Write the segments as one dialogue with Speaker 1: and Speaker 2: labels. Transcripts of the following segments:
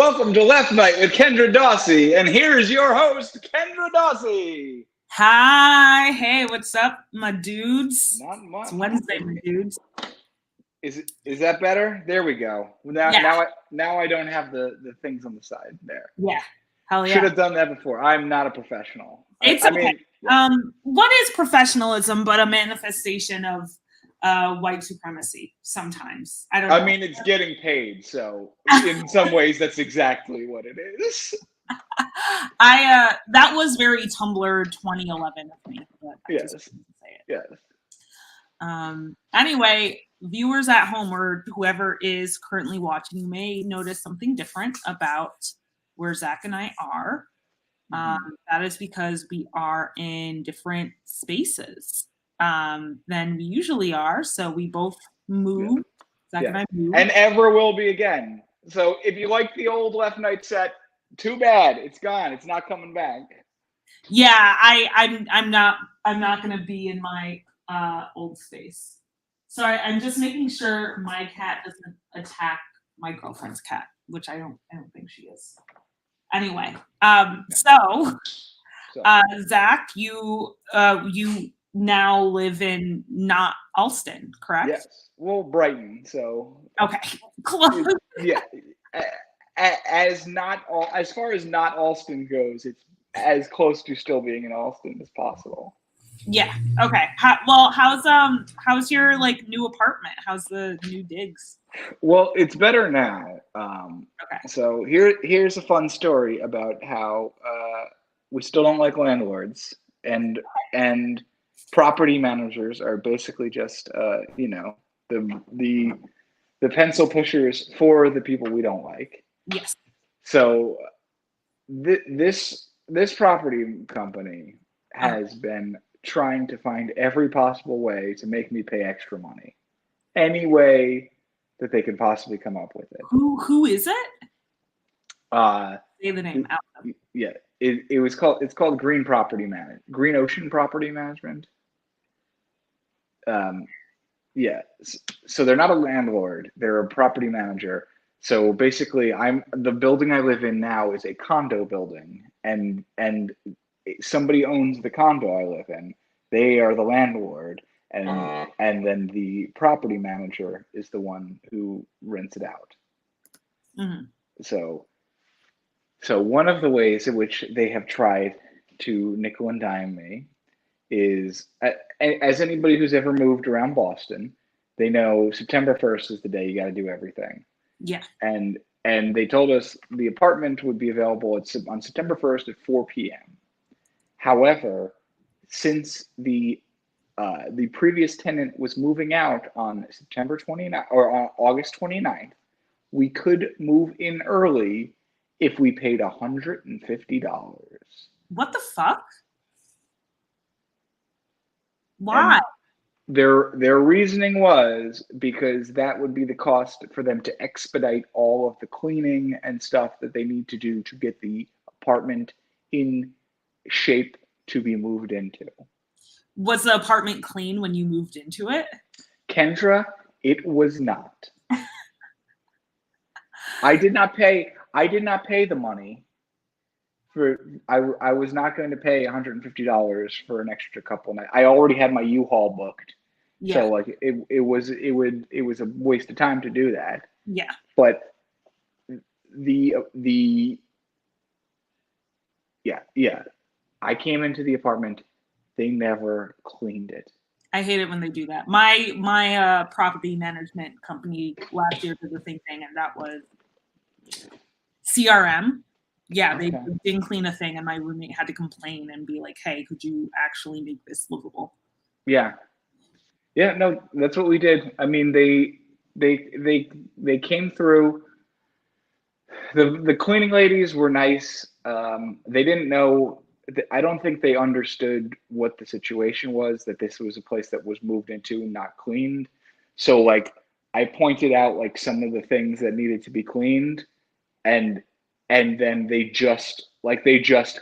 Speaker 1: Welcome to Left Night with Kendra Dawsey, and here's your host, Kendra Dawsey.
Speaker 2: Hi, hey, what's up, my dudes?
Speaker 1: Not much.
Speaker 2: It's Wednesday, my dudes.
Speaker 1: Is that better? There we go. Now I don't have the things on the side there.
Speaker 2: Yeah, hell yeah.
Speaker 1: Should have done that before. I'm not a professional.
Speaker 2: It's okay. What is professionalism but a manifestation of white supremacy? Sometimes I don't know.
Speaker 1: I mean, it's getting paid, so in some ways, that's exactly what it is.
Speaker 2: That was very Tumblr 2011 of me. But
Speaker 1: Yes.
Speaker 2: Say it.
Speaker 1: Yes.
Speaker 2: Anyway, viewers at home or whoever is currently watching may notice something different about where Zach and I are. That is because we are in different spaces than we usually are. So we both moved. Zach and I moved.
Speaker 1: And ever will be again. So if you like the old Left Night set, too bad. It's gone. It's not coming back.
Speaker 2: Yeah, I'm not gonna be in my old space. Sorry, I'm just making sure my cat doesn't attack my girlfriend's cat, which I don't think she is. Anyway, so Zach, you now live in not Alston, correct?
Speaker 1: Yes. Well, Brighton. So
Speaker 2: okay, close.
Speaker 1: Yeah. As far as not Alston goes, it's as close to still being in Alston as possible.
Speaker 2: Yeah. Okay. How's your new apartment? How's the new digs?
Speaker 1: Well, it's better now.
Speaker 2: Okay.
Speaker 1: So here's a fun story about how we still don't like landlords and property managers are basically just the pencil pushers for the people we don't like.
Speaker 2: Yes.
Speaker 1: So this property company has been trying to find every possible way to make me pay extra money, any way that they could possibly come up with it.
Speaker 2: Who is it? Say the name out.
Speaker 1: Yeah, it's called Green Ocean Property Management. Yeah, so they're not a landlord; they're a property manager. So basically, the building I live in now is a condo building, and somebody owns the condo I live in. They are the landlord, and then the property manager is the one who rents it out.
Speaker 2: Mm-hmm.
Speaker 1: So one of the ways in which they have tried to nickel and dime me is, as anybody who's ever moved around Boston, they know September 1st is the day you got to do everything.
Speaker 2: Yeah.
Speaker 1: And they told us the apartment would be available on September 1st at 4 p.m. However, since the previous tenant was moving out on September 29th or on August 29th, we could move in early if we paid $150.
Speaker 2: What the fuck? Why?
Speaker 1: And their reasoning was because that would be the cost for them to expedite all of the cleaning and stuff that they need to do to get the apartment in shape to be moved into.
Speaker 2: Was the apartment clean when you moved into it?
Speaker 1: Kendra, it was not. I did not pay the money for. I was not going to pay $150 for an extra couple nights. I already had my U-Haul booked, so it was a waste of time to do that.
Speaker 2: Yeah.
Speaker 1: But I came into the apartment. They never cleaned it.
Speaker 2: I hate it when they do that. My property management company last year did the same thing, and that was CRM. Yeah, they didn't clean a thing, and my roommate had to complain and be like, "Hey, could you actually make this livable?"
Speaker 1: Yeah. No, that's what we did. I mean, they came through. The cleaning ladies were nice. They didn't know. I don't think they understood what the situation was, that this was a place that was moved into and not cleaned. So I pointed out some of the things that needed to be cleaned, and then they just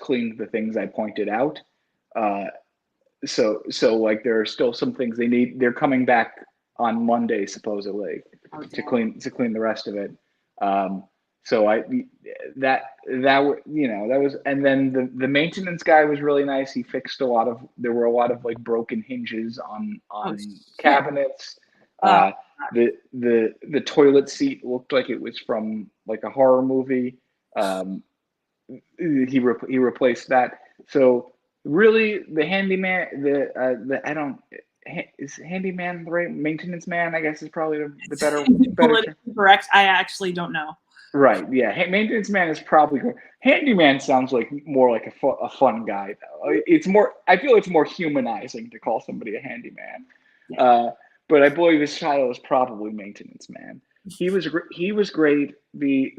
Speaker 1: cleaned the things I pointed out. So there are still some things they need. They're coming back on Monday supposedly to clean the rest of it. So that was, and then the maintenance guy was really nice. He fixed there were a lot of like broken hinges on
Speaker 2: Oh,
Speaker 1: cabinets.
Speaker 2: oh,
Speaker 1: The toilet seat looked like it was from like a horror movie. He replaced that. So really, the handyman, I don't, is handyman the right, maintenance man, I guess, is probably the better term.
Speaker 2: correct. I actually don't know.
Speaker 1: Right. Yeah. Maintenance man is probably good. Handyman sounds like more like a fun guy though. It's more. I feel it's more humanizing to call somebody a handyman.
Speaker 2: Yeah.
Speaker 1: But I believe his title is probably maintenance man. He was great. The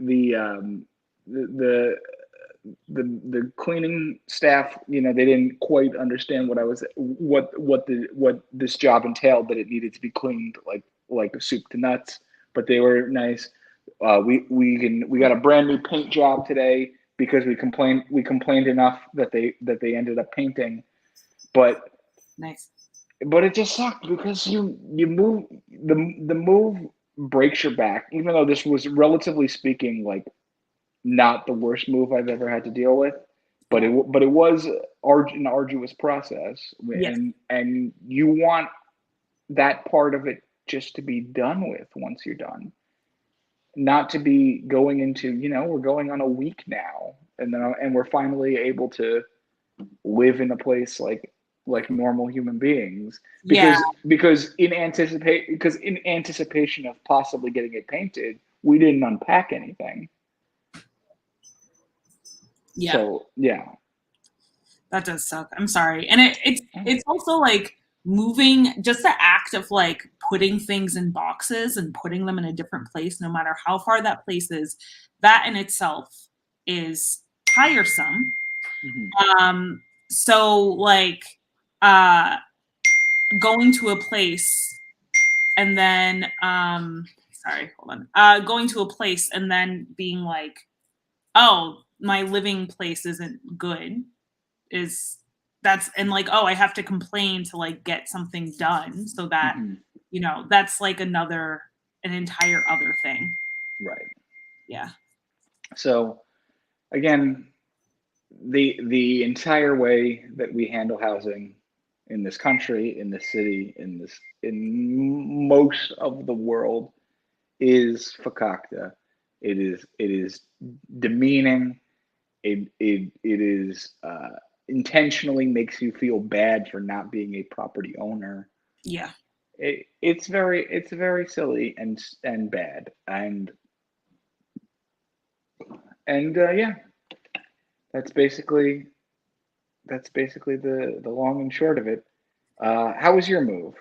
Speaker 1: cleaning staff, they didn't quite understand what this job entailed, that it needed to be cleaned like soup to nuts, but they were nice. We got a brand new paint job today because we complained enough that they ended up painting, but
Speaker 2: Nice.
Speaker 1: But it just sucked because you move, the move breaks your back, even though this was, relatively speaking, like not the worst move I've ever had to deal with, but
Speaker 2: Yeah.
Speaker 1: it was an arduous process,
Speaker 2: Yes.
Speaker 1: and you want that part of it just to be done with once you're done, not to be going into, we're going on a week now, and we're finally able to live in a place like normal human beings,
Speaker 2: Yeah.
Speaker 1: because in anticipation of possibly getting it painted, we didn't unpack anything.
Speaker 2: Yeah.
Speaker 1: So yeah,
Speaker 2: that does suck. I'm sorry. And it's also like moving, just the act of like putting things in boxes and putting them in a different place, no matter how far that place is, that in itself is tiresome.
Speaker 1: Mm-hmm.
Speaker 2: So like going to a place and then sorry, hold on. Going to a place and then being like, oh, my living place isn't good, and like, oh, I have to complain to like get something done, so that
Speaker 1: Mm-hmm.
Speaker 2: that's like an entire other thing.
Speaker 1: Right.
Speaker 2: Yeah.
Speaker 1: So again, the entire way that we handle housing in this country, in this city, in most of the world, is fakakta. It is demeaning. It is intentionally makes you feel bad for not being a property owner.
Speaker 2: Yeah.
Speaker 1: It's very silly and bad, and yeah, that's basically the long and short of it. How was your move?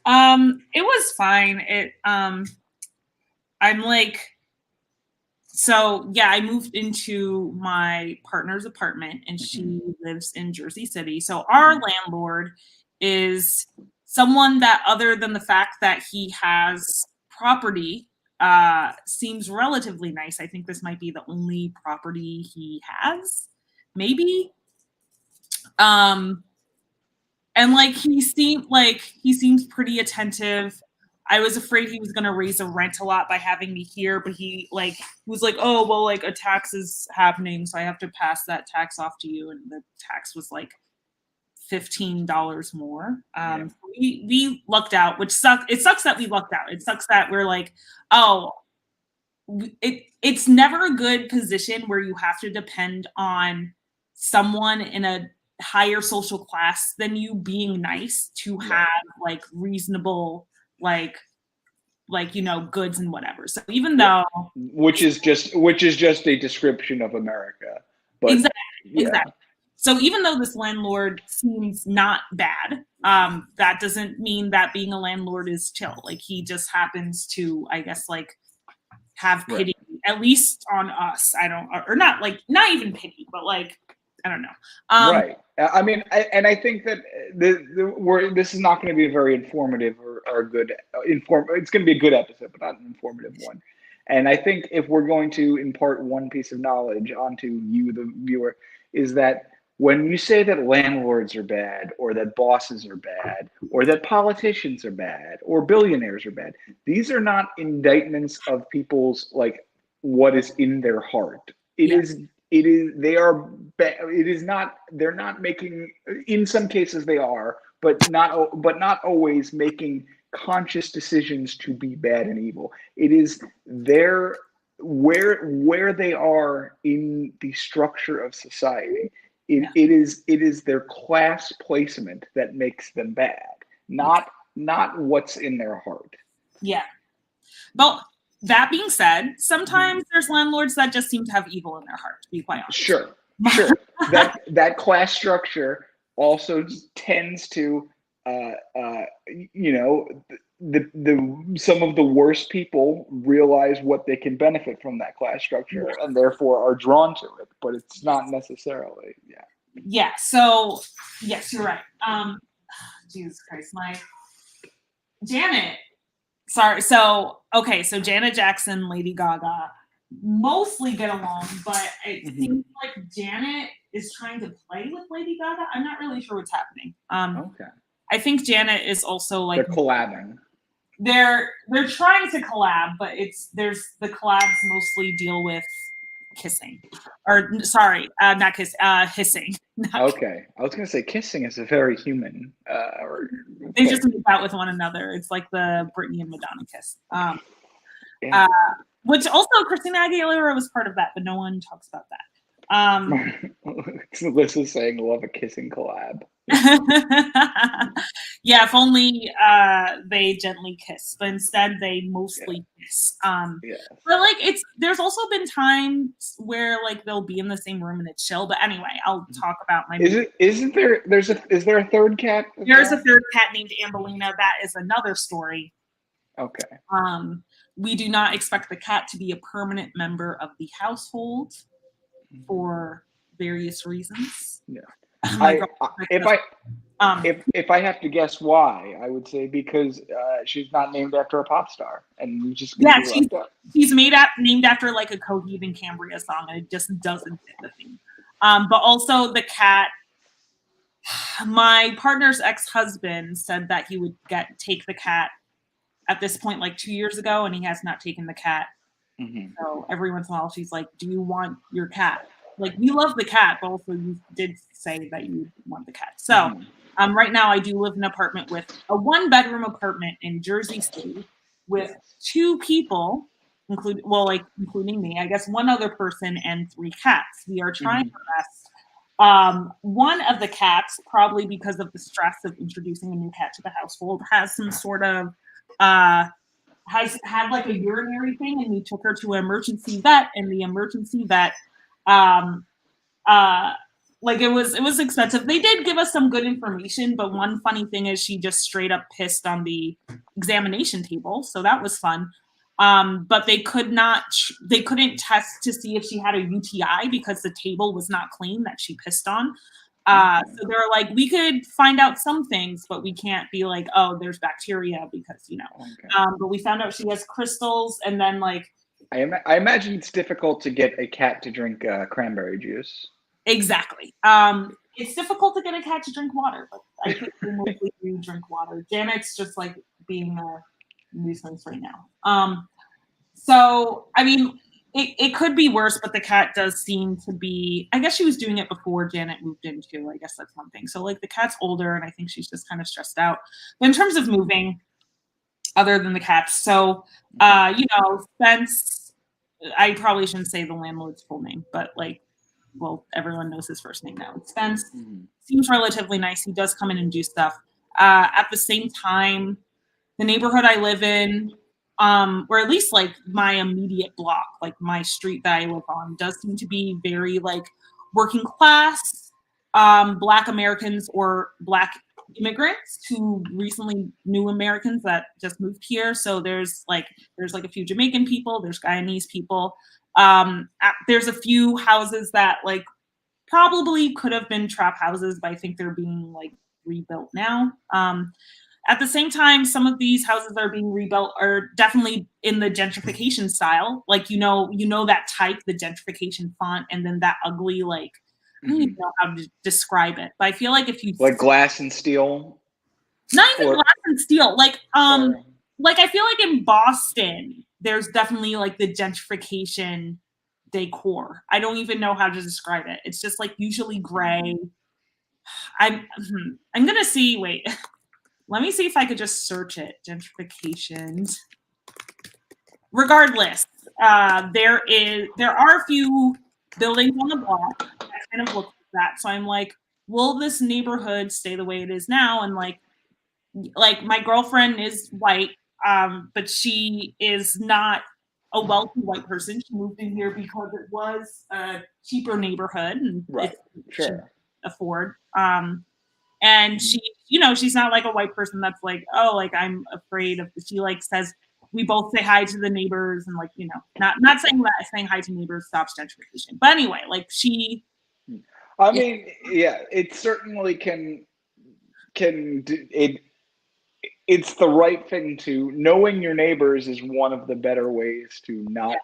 Speaker 2: It was fine. I'm like, so yeah, I moved into my partner's apartment and she lives in Jersey City. So our landlord is someone that, other than the fact that he has property, seems relatively nice. I think this might be the only property he has, maybe. And like he seems pretty attentive. I was afraid he was going to raise a rent a lot by having me here, but he was like, oh, well, like a tax is happening, so I have to pass that tax off to you. And the tax was like $15 more.
Speaker 1: Yeah.
Speaker 2: So we lucked out, which sucks. It sucks that we lucked out. It sucks that we're like, oh, it's never a good position where you have to depend on someone in a higher social class than you being nice to have like reasonable goods and whatever. So even though,
Speaker 1: which is just a description of America, but
Speaker 2: exactly. So even though this landlord seems not bad, that doesn't mean that being a landlord is chill. Like he just happens to, I guess, like have pity, at least on us. Not even pity, but like, I don't know.
Speaker 1: Right. I mean, I think that this is not going to be a very informative or good it's going to be a good episode, but not an informative one. And I think if we're going to impart one piece of knowledge onto you, the viewer, is that when you say that landlords are bad, or that bosses are bad, or that politicians are bad, or billionaires are bad, these are not indictments of people's like what is in their heart. It is they are it is not, they're not making, in some cases they are, but not always making conscious decisions to be bad and evil. It is their where they are in the structure of society. It is their class placement that makes them bad, not what's in their heart.
Speaker 2: Yeah. But that being said, sometimes there's landlords that just seem to have evil in their heart, to be quite honest.
Speaker 1: Sure. That class structure also tends to, some of the worst people realize what they can benefit from that class structure and therefore are drawn to it, but it's not necessarily,
Speaker 2: Yeah. So yes, you're right. Jesus Christ, my Janet. Sorry. So Janet Jackson, Lady Gaga mostly get along, but it seems like Janet is trying to play with Lady Gaga. I'm not really sure what's happening.
Speaker 1: Okay.
Speaker 2: I think Janet is also like
Speaker 1: they're collabing.
Speaker 2: They're trying to collab, but the collabs mostly deal with kissing, or sorry, not kiss, hissing.
Speaker 1: Okay, I was gonna say kissing is a very human.
Speaker 2: They just make out with one another. It's like the Britney and Madonna kiss. Which also Christina Aguilera was part of that, but no one talks about that.
Speaker 1: Alyssa's saying love a kissing collab.
Speaker 2: Yeah, if only they gently kiss, but instead they mostly kiss. But like there's also been times where like they'll be in the same room and it's chill. But anyway, I'll talk about my.
Speaker 1: Is there a third cat?
Speaker 2: There's a third cat named Ambelina. That is another story.
Speaker 1: Okay.
Speaker 2: We do not expect the cat to be a permanent member of the household for various reasons.
Speaker 1: Yeah. If I have to guess why, I would say because she's not named after a pop star, and you just
Speaker 2: she's named after like a Coheed and Cambria song, and it just doesn't fit the theme. But also the cat. My partner's ex-husband said that he would take the cat at this point like 2 years ago, and he has not taken the cat. So every once in a while, she's like, "Do you want your cat?" Like, you love the cat, but also you did say that you want the cat. So right now I do live in an apartment with a 1-bedroom apartment in Jersey City with 2 people, including me, I guess 1 other person and 3 cats. We are trying our best. One of the cats, probably because of the stress of introducing a new cat to the household, has some sort of, has had like a urinary thing, and we took her to an emergency vet, and the emergency vet, like it was expensive. They did give us some good information, but one funny thing is she just straight up pissed on the examination table, so that was fun. But they couldn't test to see if she had a UTI because the table was not clean that she pissed on. So they're like, we could find out some things, but we can't be like, oh, there's bacteria because, but we found out she has crystals, and then like,
Speaker 1: I imagine it's difficult to get a cat to drink cranberry juice.
Speaker 2: Exactly. It's difficult to get a cat to drink water, but I think they mostly do drink water. Janet's just like being a nuisance right now. So, I mean, it could be worse, but the cat does seem to be, I guess she was doing it before Janet moved in too. I guess that's one thing. So like the cat's older, and I think she's just kind of stressed out. But in terms of moving, other than the cats, so, Spence, I probably shouldn't say the landlord's full name, but like, well, everyone knows his first name now. Spence seems relatively nice. He does come in and do stuff. At the same time, the neighborhood I live in, or at least like my immediate block, like my street that I live on, does seem to be very like working class, Black Americans or Black immigrants who recently new Americans that just moved here. So there's like a few Jamaican people, there's Guyanese people. There's a few houses that like probably could have been trap houses, but I think they're being like rebuilt now. At the same time, some of these houses that are being rebuilt are definitely in the gentrification style. Like, that type, the gentrification font, and then that ugly, like, I don't even know how to describe it. But I feel like if you
Speaker 1: like glass and steel,
Speaker 2: not even glass and steel, like I feel like in Boston, there's definitely like the gentrification decor. I don't even know how to describe it. It's just like usually gray. I'm gonna see. Wait, let me see if I could just search it. Gentrification. Regardless, there are a few buildings on the block that kind of look like that. So I'm like, will this neighborhood stay the way it is now? And like my girlfriend is white, but she is not a wealthy white person. She moved in here because it was a cheaper neighborhood and
Speaker 1: Right. Sure.
Speaker 2: she afford. And she, she's not like a white person that's like, oh, like I'm afraid of. She like says we both say hi to the neighbors and like not saying that saying hi to neighbors stops gentrification. But anyway, like she.
Speaker 1: I mean, yeah, it certainly can do it. It's the right thing to knowing your neighbors is one of the better ways to not,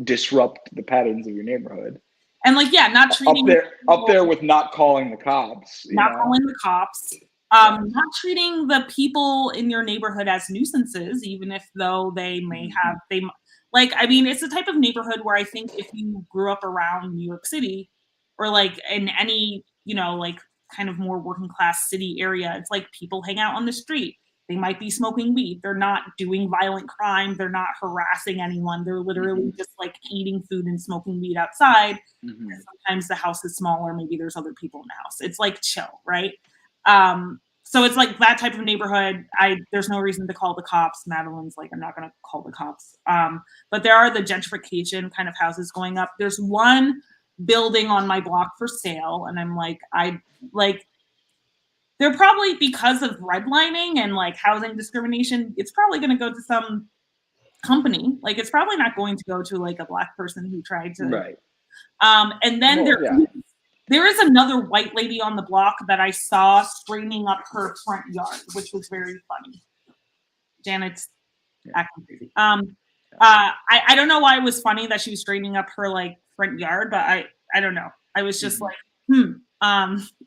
Speaker 1: disrupt the patterns of your neighborhood.
Speaker 2: And like, not treating
Speaker 1: up there with not calling the cops.
Speaker 2: Calling the cops. Not treating the people in your neighborhood as nuisances, even if though they may have it's the type of neighborhood where I think if you grew up around New York City or like in any, like kind of more working class city area, it's like people hang out on the street. They might be smoking weed. They're not doing violent crime. They're not harassing anyone. They're literally just like eating food and smoking weed outside. Sometimes the house is smaller. Maybe there's other people in the house. It's like chill, right? So it's like that type of neighborhood. There's no reason to call the cops. Madeline's like, I'm not going to call the cops. But there are the gentrification kind of houses going up. There's one building on my block for sale. And I'm like, they're probably because of redlining and like housing discrimination, it's probably going to go to some company. Like it's probably not going to go to like a Black person who tried to.
Speaker 1: Right.
Speaker 2: And then there is another white lady on the block that I saw straightening up her front yard, which was very funny. Janet's acting crazy. I don't know why it was funny that she was straightening up her like front yard, but I don't know. I was just like,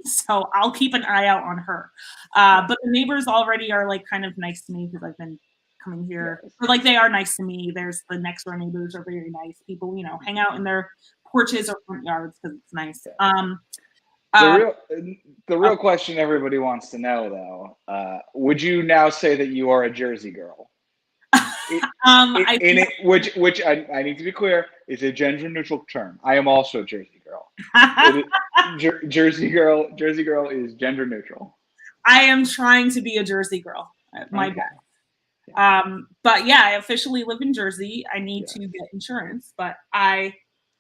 Speaker 2: so I'll keep an eye out on her. But the neighbors already are like kind of nice to me because I've been coming here. Or like they are nice to me. There's the next door neighbors are very nice. People, hang out in their porches or front yards because it's nice.
Speaker 1: The real question everybody wants to know though, would you now say that you are a Jersey girl? Which I need to be clear is a gender neutral term. I am also a Jersey girl. Jersey girl is gender neutral.
Speaker 2: I am trying to be a Jersey girl. My best. But yeah, I officially live in Jersey. I need to get insurance, but I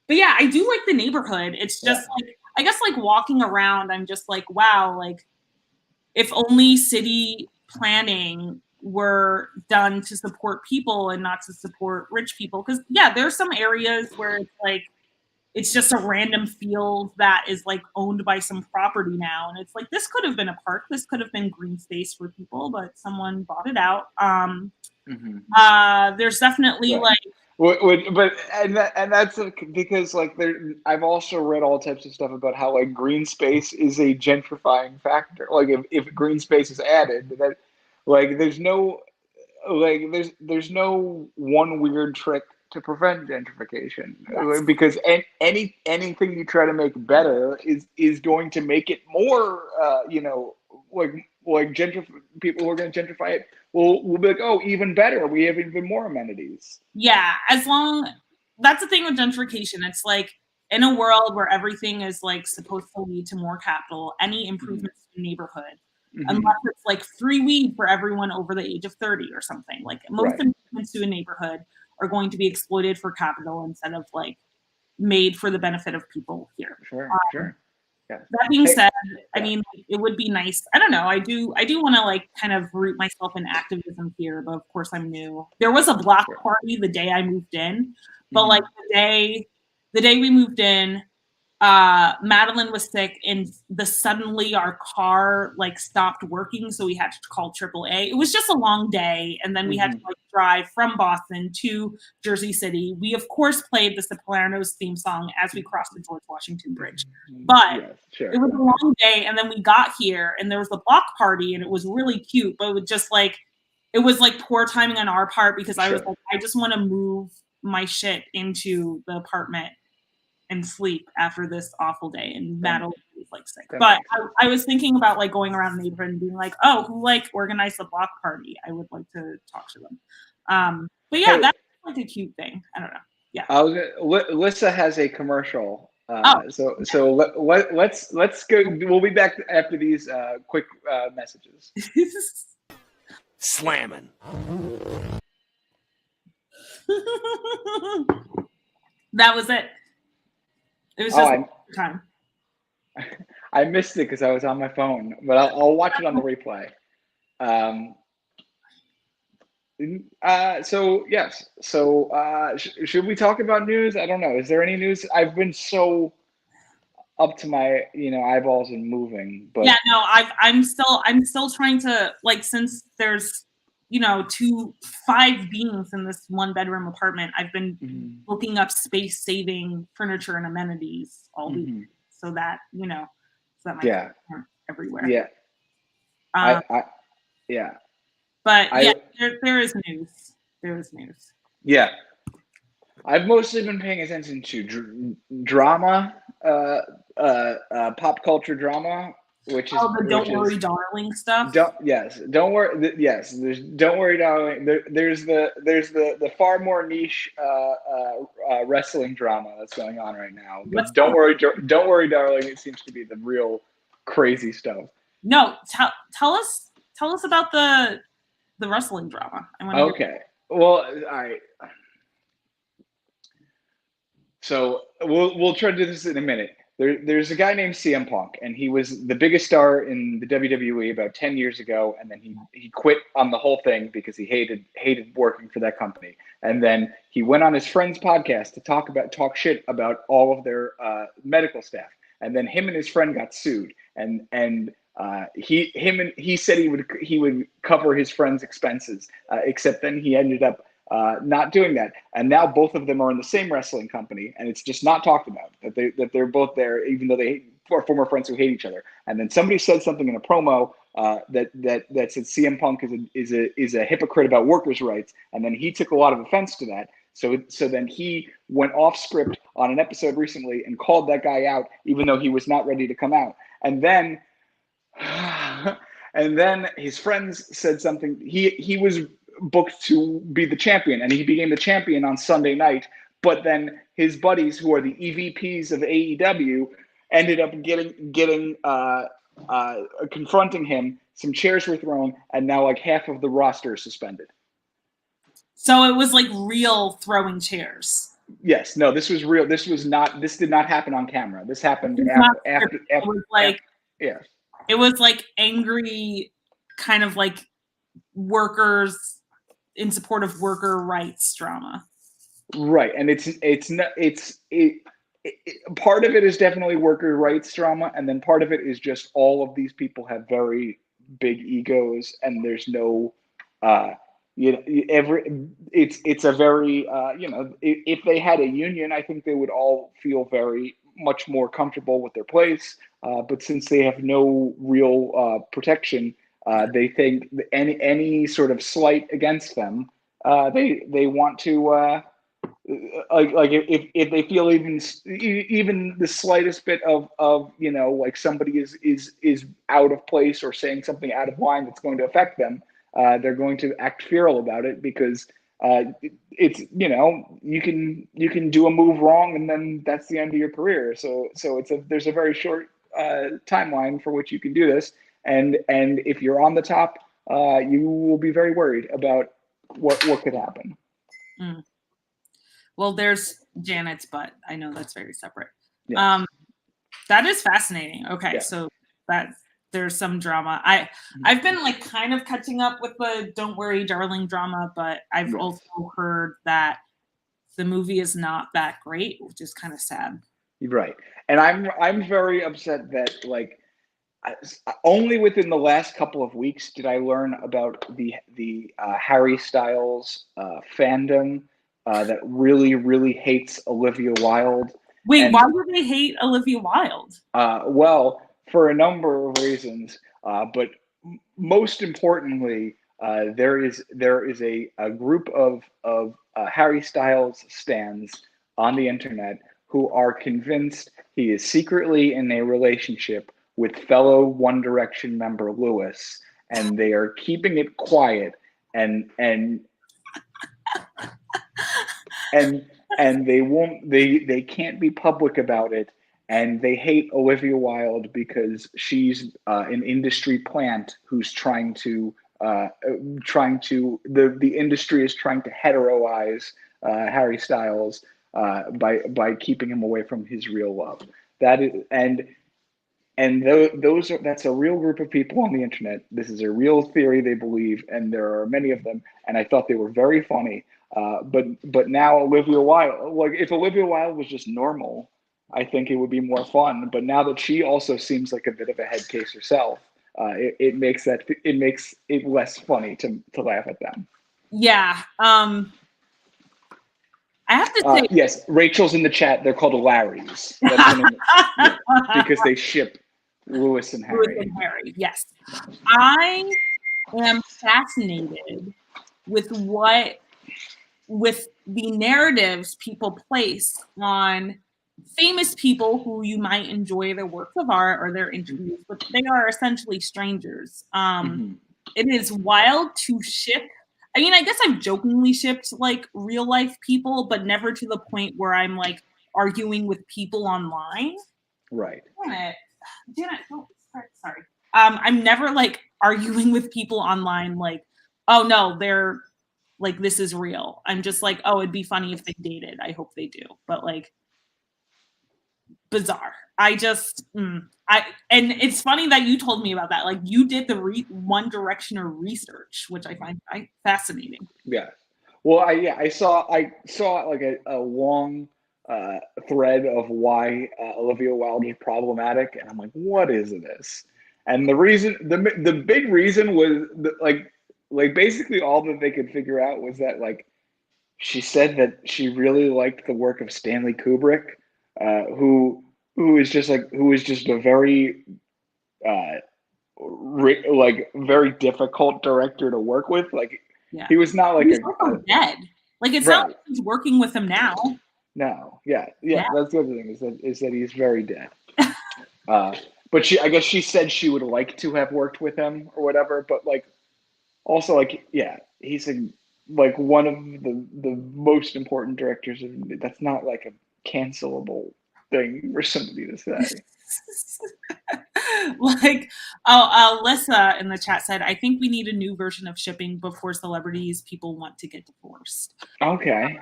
Speaker 2: do like the neighborhood. It's just like I guess like walking around, I'm just like, wow, like if only city planning were done to support people and not to support rich people. Because there's some areas where it's like it's just a random field that is like owned by some property now, and it's like this could have been a park, this could have been green space for people, but someone bought it out. There's definitely
Speaker 1: that's because like I've also read all types of stuff about how like green space is a gentrifying factor. Like if green space is added, that like there's no one weird trick to prevent gentrification, because anything you try to make better is going to make it more people who are going to gentrify it will be like, oh, even better, we have even more amenities.
Speaker 2: That's the thing with gentrification. It's like in a world where everything is like supposed to lead to more capital, any improvements to the neighborhood, unless it's like free weed for everyone over the age of 30 or something, like most improvements to a neighborhood are going to be exploited for capital instead of like made for the benefit of people here.
Speaker 1: Sure. Yeah.
Speaker 2: That being said, I mean, it would be nice. I don't know. I do want to like kind of root myself in activism here, but of course I'm new. There was a block party the day I moved in, but like the day we moved in, Madeline was sick and suddenly our car like stopped working, so we had to call AAA. It was just a long day, and then we had to like drive from Boston to Jersey City. We of course played the Sopranos theme song as we crossed the George Washington Bridge, but it was a long day. And then we got here, and there was a block party, and it was really cute, but it was just like it was like poor timing on our part because I was
Speaker 1: Sure.
Speaker 2: like, I just want to move my shit into the apartment and sleep after this awful day. And Madeline was like sick. But I was thinking about like going around the neighborhood and being like, oh, who like organized the block party? I would like to talk to them. But yeah, that's like a cute thing. I don't know. Yeah.
Speaker 1: Lissa has a commercial. So let's go. We'll be back after these quick messages.
Speaker 3: Slamming.
Speaker 2: That was it. It was just time.
Speaker 1: I missed it because I was on my phone, but I'll watch it on the replay. So yes. So should we talk about news? I don't know. Is there any news? I've been so up to my eyeballs and moving. But
Speaker 2: yeah, no, I'm still trying to, like, since there's 5 beings in this 1-bedroom apartment, I've been looking up space saving furniture and amenities all week, so that so that my everywhere.
Speaker 1: Yeah.
Speaker 2: But there is news. There is news.
Speaker 1: Yeah. I've mostly been paying attention to drama, pop culture drama, which is
Speaker 2: the Don't Worry Darling stuff.
Speaker 1: Don't worry. Yes, there's Don't Worry Darling. There's the far more niche wrestling drama that's going on right now. But Don't Worry Darling. It seems to be the real crazy stuff.
Speaker 2: No, tell us about the wrestling drama.
Speaker 1: Okay. Well, all right. So we'll try to do this in a minute. There's a guy named CM Punk, and he was the biggest star in the WWE about 10 years ago, and then he quit on the whole thing because he hated working for that company. And then he went on his friend's podcast to talk shit about all of their medical staff. And then him and his friend got sued, and he said he would cover his friend's expenses, except then he ended up not doing that, and now both of them are in the same wrestling company, and it's just not talked about that they're both there, even though they are former friends who hate each other. And then somebody said something in a promo that said CM Punk is a hypocrite about workers' rights, and then he took a lot of offense to that. So then he went off script on an episode recently and called that guy out, even though he was not ready to come out. And then his friends said something. He was booked to be the champion, and he became the champion on Sunday night. But then his buddies, who are the EVPs of AEW, ended up getting confronting him. Some chairs were thrown, and now like half of the roster is suspended.
Speaker 2: So it was like real throwing chairs.
Speaker 1: Yes. No, this was real. This did not happen on camera. This happened after.
Speaker 2: It was like
Speaker 1: yeah.
Speaker 2: It was like angry, kind of like workers in support of worker rights drama.
Speaker 1: Right, and part of it is definitely worker rights drama, and then part of it is just all of these people have very big egos, and there's no it's a very if they had a union, I think they would all feel very much more comfortable with their place, but since they have no real protection, they think any sort of slight against them, they want to like if they feel even the slightest bit of like somebody is out of place or saying something out of line that's going to affect them, they're going to act feral about it, because it's you can do a move wrong and then that's the end of your career. So there's a very short timeline for which you can do this, and if you're on the top, you will be very worried about what could happen.
Speaker 2: Well, there's Janet's butt. I know that's very separate.
Speaker 1: Yes.
Speaker 2: That is fascinating. Okay,
Speaker 1: yeah.
Speaker 2: So there's some drama. I've been like kind of catching up with the Don't Worry Darling drama, but I've also heard that the movie is not that great, which is kind of sad.
Speaker 1: Right, and I'm very upset that like only within the last couple of weeks did I learn about the Harry Styles fandom that really hates Olivia Wilde.
Speaker 2: Wait, why would they hate Olivia Wilde?
Speaker 1: Well, for a number of reasons, but most importantly, there is a group of Harry Styles stans on the internet who are convinced he is secretly in a relationship with fellow One Direction member Lewis, and they are keeping it quiet, and they can't be public about it, and they hate Olivia Wilde because she's an industry plant who's trying to the industry is trying to heteroize Harry Styles by keeping him away from his real love. That is, that's a real group of people on the internet. This is a real theory they believe, and there are many of them. And I thought they were very funny. But now Olivia Wilde, like if Olivia Wilde was just normal, I think it would be more fun. But now that she also seems like a bit of a head case herself, it makes it less funny to laugh at them.
Speaker 2: Yeah. I have to say,
Speaker 1: yes, Rachel's in the chat. They're called Larrys. Because they ship Lewis and Harry.
Speaker 2: Lewis and Harry, yes. I am fascinated with the narratives people place on famous people who you might enjoy their works of art or their interviews, but they are essentially strangers. It is wild to ship. I mean, I guess I've jokingly shipped like real life people, but never to the point where I'm like arguing with people online.
Speaker 1: Right.
Speaker 2: Janet, oh, sorry. I'm never like arguing with people online like, oh no, they're like, this is real. I'm just like, oh, it'd be funny if they dated. I hope they do. But like, bizarre. And it's funny that you told me about that. Like you did the One Directioner research, which I find fascinating.
Speaker 1: Yeah. Well, I saw like a long thread of why Olivia Wilde is problematic, and I'm like, what is this? And the reason, the big reason was like basically all that they could figure out was that like she said that she really liked the work of Stanley Kubrick, who is just a very like very difficult director to work with. Like he was not like
Speaker 2: he's dead. Like it's not like he's working with him now.
Speaker 1: No, yeah. That's the other thing is that he's very dead. But I guess she said she would like to have worked with him or whatever. But like, also like, yeah, he's like one of the most important directors. That's not like a cancelable thing for somebody to say.
Speaker 2: Like, Alyssa in the chat said, I think we need a new version of shipping before celebrities people want to get divorced.
Speaker 1: Okay.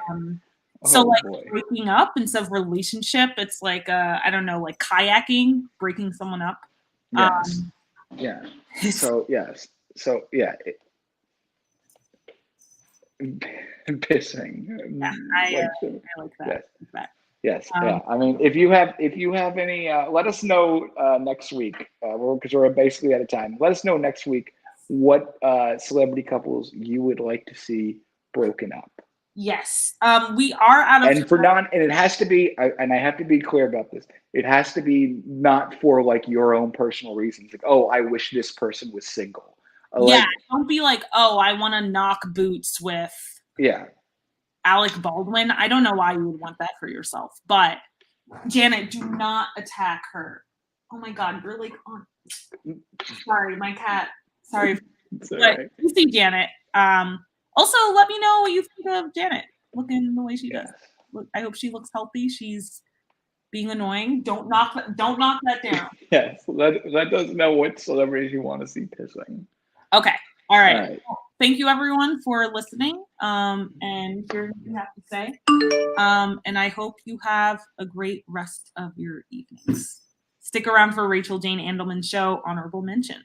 Speaker 2: So breaking up instead of relationship, it's like I don't know, like kayaking, breaking someone up.
Speaker 1: Yes. Yeah. So yes. So yeah. Pissing.
Speaker 2: Yeah, I like that.
Speaker 1: Yes. Yes. Yeah. I mean, if you have any, let us know next week because we're basically out of time. Let us know next week what celebrity couples you would like to see broken up.
Speaker 2: Yes. We are out of
Speaker 1: time. And it has to be, and I have to be clear about this. It has to be not for like your own personal reasons. Like, oh, I wish this person was single.
Speaker 2: Don't be like, oh, I want to knock boots with Alec Baldwin. I don't know why you would want that for yourself, but Janet, do not attack her. Oh my God, you're like on. Sorry, my cat. Sorry, but you see Janet. Also, let me know what you think of Janet looking the way she does. Look, I hope she looks healthy. She's being annoying. Don't knock that down.
Speaker 1: Yes, let us know what celebrities you want to see pissing.
Speaker 2: Okay. All right. Well, thank you everyone for listening and hearing what you have to say. And I hope you have a great rest of your evenings. Stick around for Rachel Jane Andelman's show, Honorable Mentions.